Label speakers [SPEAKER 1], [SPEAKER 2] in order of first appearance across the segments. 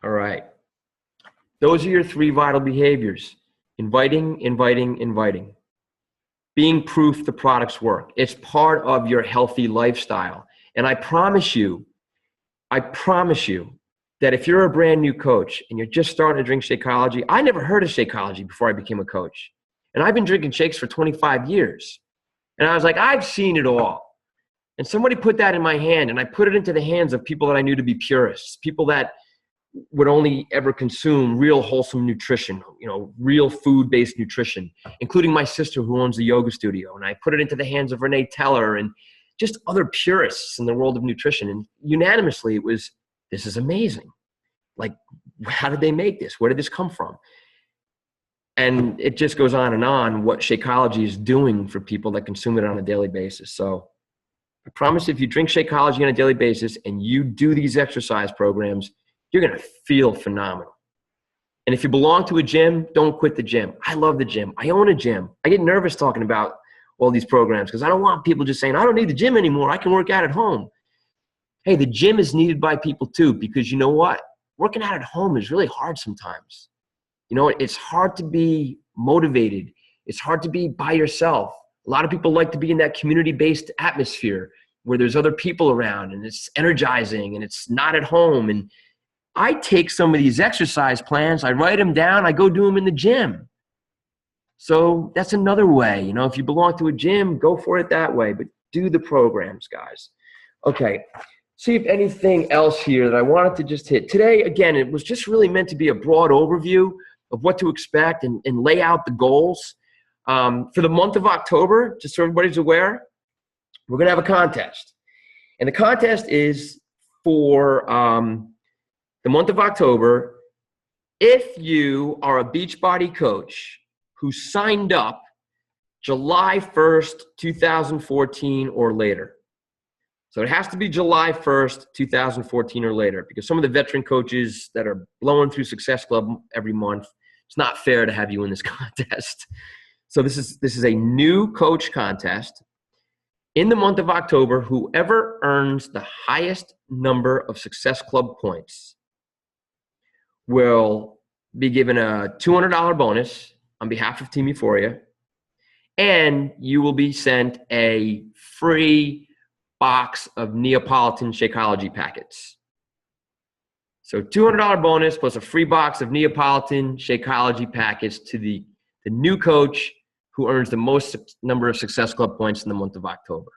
[SPEAKER 1] All right. Those are your 3 vital behaviors. Inviting, inviting, inviting. Being proof the products work. It's part of your healthy lifestyle. And I promise you that if you're a brand new coach and you're just starting to drink Shakeology, I never heard of Shakeology before I became a coach. And I've been drinking shakes for 25 years. And I was like, I've seen it all. And somebody put that in my hand, and I put it into the hands of people that I knew to be purists, people that would only ever consume real wholesome nutrition, real food-based nutrition, including my sister who owns a yoga studio. And I put it into the hands of Renee Teller and just other purists in the world of nutrition. And unanimously it was, this is amazing. Like, how did they make this? Where did this come from? And it just goes on and on what Shakeology is doing for people that consume it on a daily basis. So I promise if you drink Shakeology on a daily basis and you do these exercise programs, you're going to feel phenomenal. And if you belong to a gym, don't quit the gym. I love the gym. I own a gym. I get nervous talking about all these programs because I don't want people just saying, I don't need the gym anymore. I can work out at home. Hey, the gym is needed by people too, because you know what? Working out at home is really hard sometimes. It's hard to be motivated. It's hard to be by yourself. A lot of people like to be in that community-based atmosphere where there's other people around and it's energizing and it's not at home. And I take some of these exercise plans, I write them down, I go do them in the gym. So that's another way. If you belong to a gym, go for it that way, but do the programs, guys. Okay, see if anything else here that I wanted to just hit. Today, again, it was just really meant to be a broad overview of what to expect and lay out the goals. For the month of October, just so everybody's aware, we're going to have a contest. And the contest is for the month of October. If you are a Beachbody coach who signed up July 1st, 2014 or later. So it has to be July 1st, 2014 or later, because some of the veteran coaches that are blowing through Success Club every month, it's not fair to have you in this contest. So this is a new coach contest. In the month of October, whoever earns the highest number of Success Club points will be given a $200 bonus on behalf of Team Euphoria, and you will be sent a free box of Neapolitan Shakeology packets. So $200 bonus plus a free box of Neapolitan Shakeology packets to the new coach who earns the most number of Success Club points in the month of October.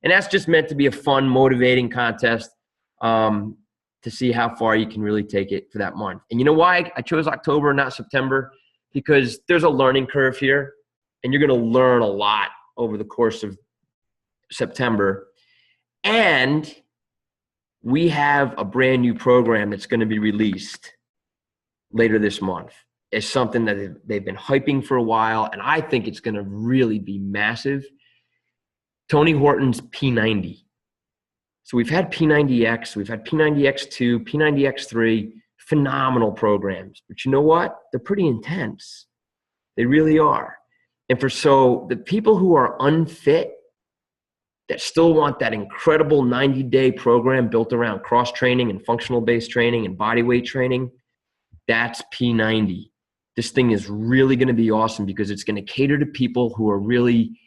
[SPEAKER 1] And that's just meant to be a fun, motivating contest to see how far you can really take it for that month. And you know why I chose October, not September? Because there's a learning curve here, and you're going to learn a lot over the course of September. And we have a brand new program that's going to be released later this month. It's something that they've been hyping for a while, and I think it's going to really be massive. Tony Horton's P90. So we've had P90X, we've had P90X2, P90X3, phenomenal programs. But you know what? They're pretty intense. They really are. And so the people who are unfit, that still want that incredible 90-day program built around cross-training and functional-based training and body weight training, that's P90. This thing is really going to be awesome because it's going to cater to people who are really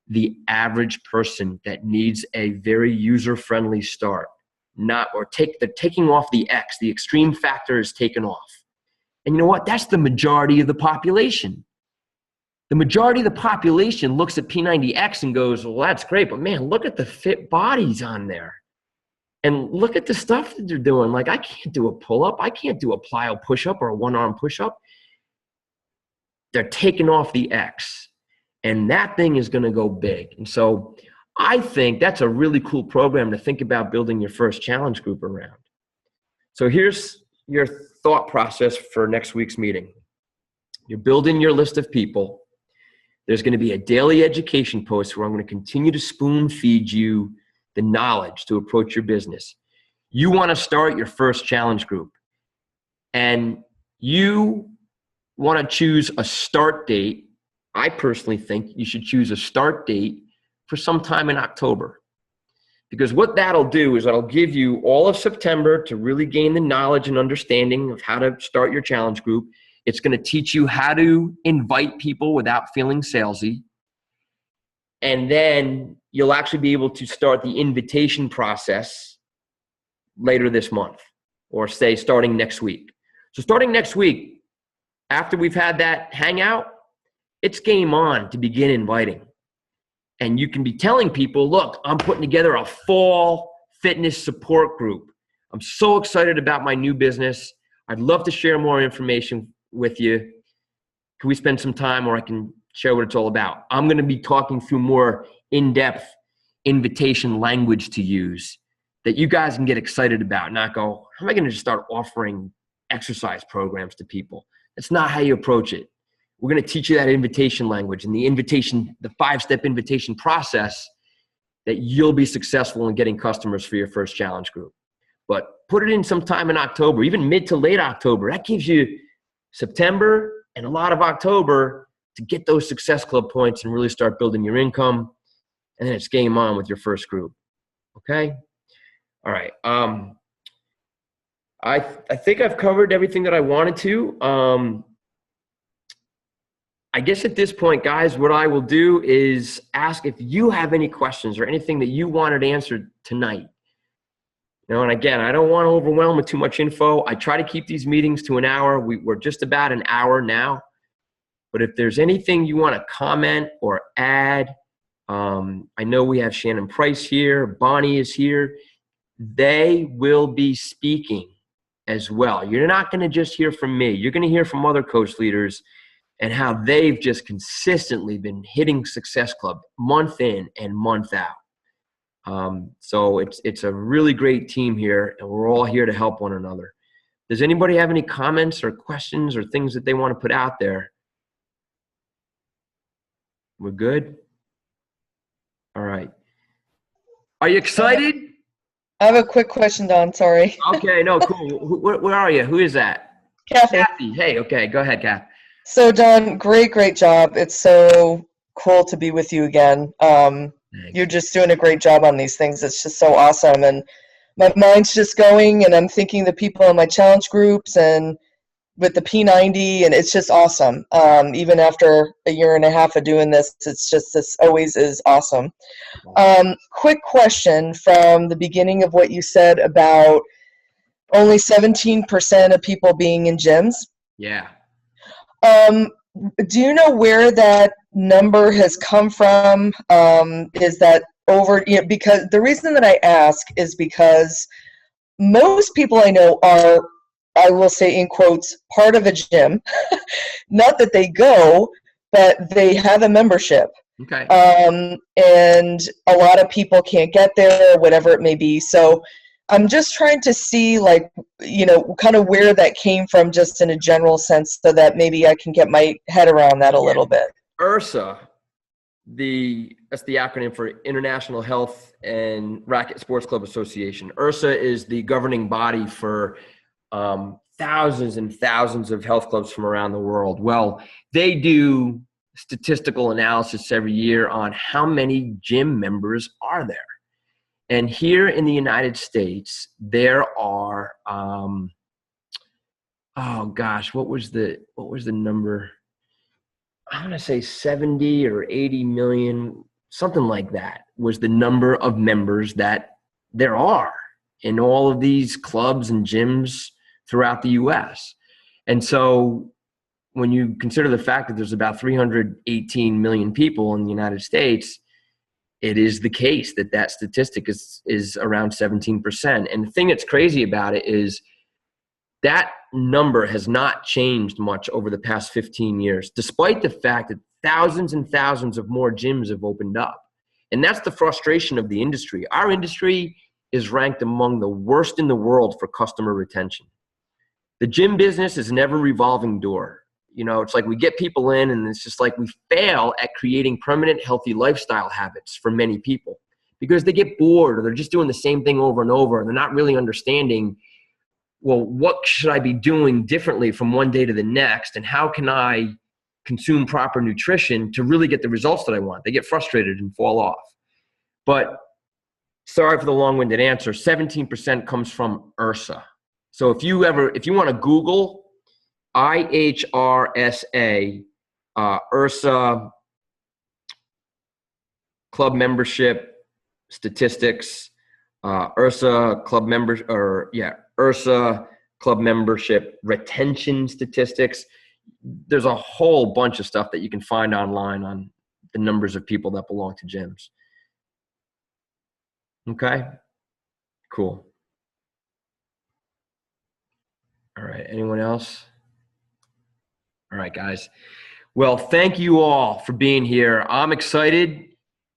[SPEAKER 1] the average person that needs a very user-friendly start. They're taking off the X. The extreme factor is taken off. And you know what? That's the majority of the population. The majority of the population looks at P90X and goes, well, that's great, but man, look at the fit bodies on there. And look at the stuff that they're doing. Like, I can't do a pull-up. I can't do a plyo push-up or a one-arm push-up. They're taking off the X. And that thing is going to go big. And so I think that's a really cool program to think about building your first challenge group around. So here's your thought process for next week's meeting. You're building your list of people. There's going to be a daily education post where I'm going to continue to spoon feed you the knowledge to approach your business. You want to start your first challenge group, and you want to choose a start date. I personally think you should choose a start date for sometime in October, Because what that'll do is that'll give you all of September to really gain the knowledge and understanding of how to start your challenge group. It's going to teach you how to invite people without feeling salesy. And then you'll actually be able to start the invitation process later this month, or say starting next week. So starting next week, after we've had that hangout, it's game on to begin inviting. And you can be telling people, look, I'm putting together a fall fitness support group. I'm so excited about my new business. I'd love to share more information with you. Can we spend some time where I can share what it's all about? I'm going to be talking through more in-depth invitation language to use that you guys can get excited about, not go, how am I going to just start offering exercise programs to people? That's not how you approach it. We're going to teach you that invitation language and the 5-step invitation process that you'll be successful in getting customers for your first challenge group. But put it in sometime in October, even mid to late October. That gives you September and a lot of October to get those Success Club points and really start building your income. And then it's game on with your first group. Okay? All right. I think I've covered everything that I wanted to. I guess at this point, guys, what I will do is ask if you have any questions or anything that you wanted answered tonight. You know, and again, I don't want to overwhelm with too much info. I try to keep these meetings to an hour. We're just about an hour now. But if there's anything you want to comment or add, I know we have Shannon Price here. Bonnie is here. They will be speaking as well. You're not going to just hear from me. You're going to hear from other coach leaders and how they've just consistently been hitting Success Club month in and month out. So it's a really great team here, and we're all here to help one another. Does anybody have any comments or questions or things that they want to put out there? We're good? All right. Are you excited?
[SPEAKER 2] I have a quick question, Don. Sorry.
[SPEAKER 1] Okay, no, cool. Where are you? Who is that?
[SPEAKER 2] Kathy.
[SPEAKER 1] Kathy. Hey, okay, go ahead, Kath.
[SPEAKER 2] So, Don, great job. It's so cool to be with you again. You're just doing a great job on these things. It's just so awesome. And my mind's just going, and I'm thinking the people in my challenge groups and with the P90, and it's just awesome. Even after a year and a half of doing this, this always is awesome. Quick question from the beginning of what you said about only 17% of people being in gyms.
[SPEAKER 1] Yeah.
[SPEAKER 2] Do you know where that number has come from? Is that over? You know, because the reason that I ask is because most people I know are, I will say in quotes, part of a gym. Not that they go, but they have a membership.
[SPEAKER 1] Okay.
[SPEAKER 2] And a lot of people can't get there, whatever it may be. So I'm just trying to see, like, you know, kind of where that came from, just in a general sense, so that maybe I can get my head around that a little bit.
[SPEAKER 1] IRSA, that's the acronym for International Health and Racket Sports Club Association. IRSA is the governing body for thousands and thousands of health clubs from around the world. Well, they do statistical analysis every year on how many gym members are there. And here in the United States, there are, oh gosh, what was the number? I'm going to say 70 or 80 million, something like that, was the number of members that there are in all of these clubs and gyms throughout the U.S. And so when you consider the fact that there's about 318 million people in the United States, it is the case that statistic is around 17%. And the thing that's crazy about it is that number has not changed much over the past 15 years, despite the fact that thousands and thousands of more gyms have opened up. And that's the frustration of the industry. Our industry is ranked among the worst in the world for customer retention. The gym business is an ever-revolving door. You know, it's like we get people in, and it's just like we fail at creating permanent, healthy lifestyle habits for many people because they get bored, or they're just doing the same thing over and over, and they're not really understanding, well, what should I be doing differently from one day to the next, and how can I consume proper nutrition to really get the results that I want? They get frustrated and fall off. But sorry for the long-winded answer, 17% comes from IHRSA. So if you want to Google IHRSA, IHRSA club membership statistics, IHRSA club members, IHRSA club membership retention statistics. There's a whole bunch of stuff that you can find online on the numbers of people that belong to gyms. Okay, cool. All right, anyone else? All right, guys. Well, thank you all for being here. I'm excited.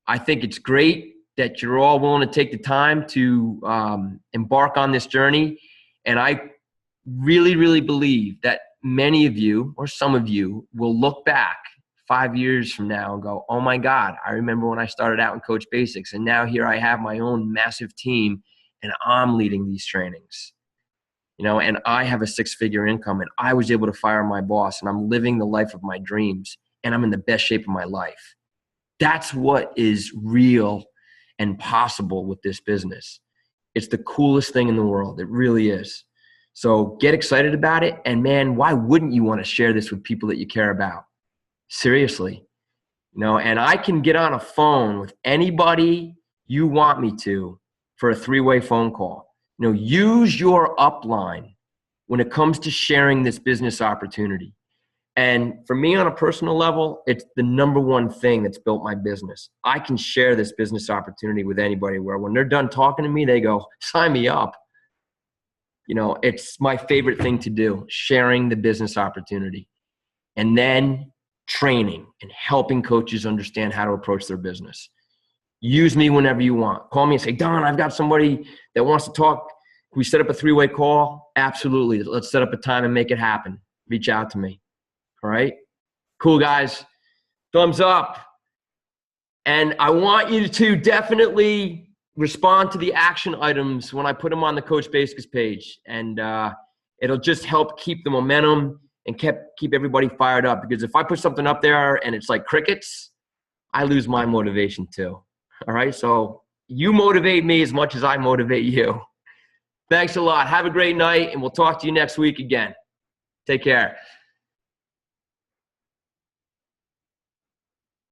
[SPEAKER 1] I think it's great that you're all willing to take the time to embark on this journey. And I really, really believe that many of you, or some of you, will look back 5 years from now and go, oh my God, I remember when I started out in Coach Basics, and now here I have my own massive team and I'm leading these trainings. And I have a 6-figure income, and I was able to fire my boss, and I'm living the life of my dreams, and I'm in the best shape of my life. That's what is real and possible with this business. It's the coolest thing in the world. It really is. So get excited about it. And man, why wouldn't you want to share this with people that you care about? Seriously. And I can get on a phone with anybody you want me to for a 3-way phone call. Use your upline when it comes to sharing this business opportunity. And for me on a personal level, it's the number one thing that's built my business. I can share this business opportunity with anybody where when they're done talking to me, they go, sign me up. It's my favorite thing to do, sharing the business opportunity. And then training and helping coaches understand how to approach their business. Use me whenever you want. Call me and say, Don, I've got somebody that wants to talk. Can we set up a 3-way call? Absolutely. Let's set up a time and make it happen. Reach out to me. All right? Cool, guys. Thumbs up. And I want you to definitely respond to the action items when I put them on the Coach Basics page. And it'll just help keep the momentum and keep everybody fired up. Because if I put something up there and it's like crickets, I lose my motivation too. All right? So you motivate me as much as I motivate you. Thanks a lot. Have a great night, and we'll talk to you next week again. Take care.